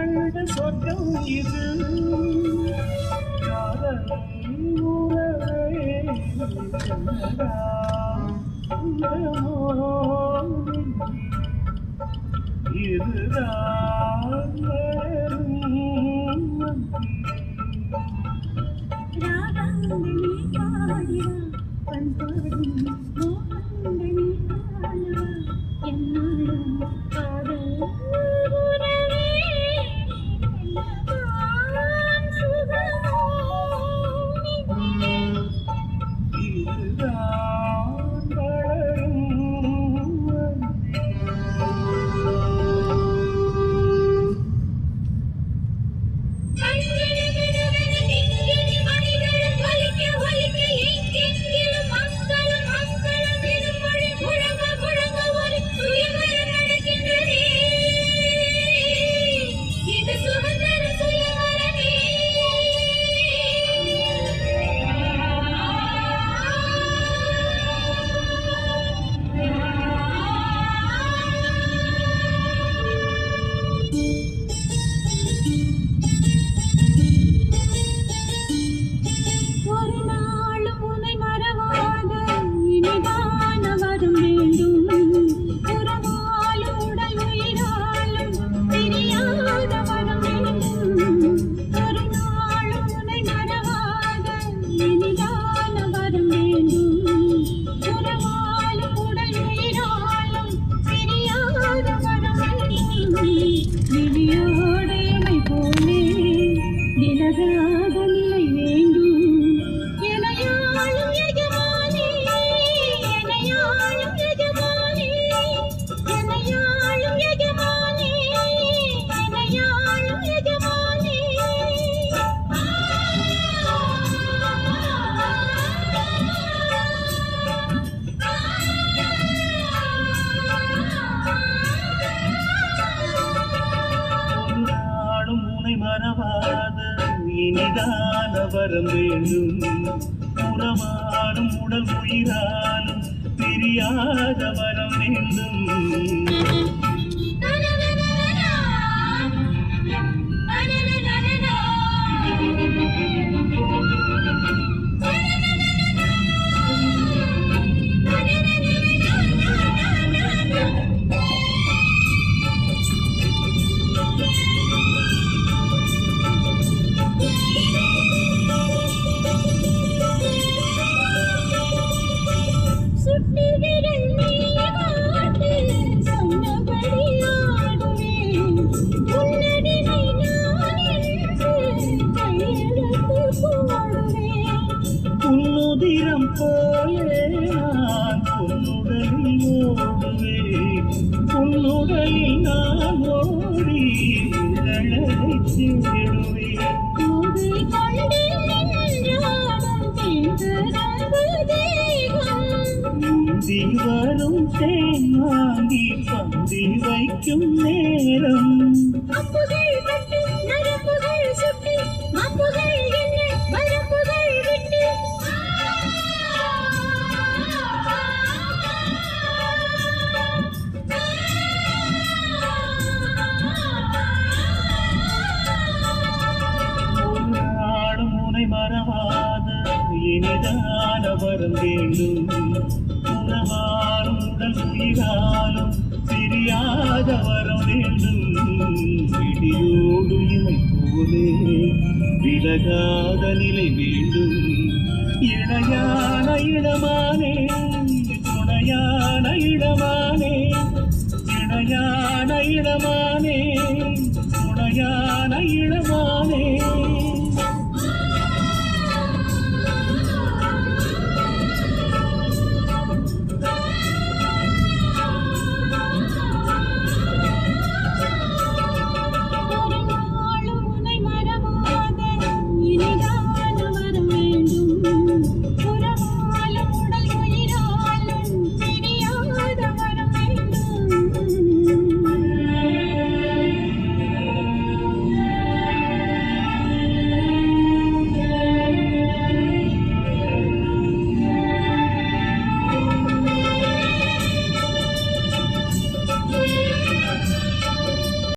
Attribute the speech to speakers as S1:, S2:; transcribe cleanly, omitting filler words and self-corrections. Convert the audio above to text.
S1: கண்ட சொர்க்கம் இது காதலை உறவே கண்ணடா இதுதான்
S2: ராகங்களே பாடிவா பண்பாடும் மோகங்களே காணவா என்னோடும் காதல் உறவே எல்லாம் சுகமோ
S1: இதுதான் வளரும் இனிதான வரம் வேண்டும் உறவாடும் உடல் உயிராலும் பிரியாத வரம் வேண்டும் உன்னுதிரம் போலே நான் உன்னுடலில் ஓடுவேன் உன்னுடலில் நான் ஓடி உடலை தேடுவேன் முந்தி வரும் தேன் வாங்கி பந்தி வைக்கும் நேரம் மறவாத இனிதான வரம் வேண்டும் உறவாடும் உடல் உயிராலும் பிரியாத வரம் வேண்டும் விடியோடு இமை போலே விலகாத நிலை வேண்டும் இணையான இடமானே துணையான இடமானே இணையான இடமானே துணையான இடமானே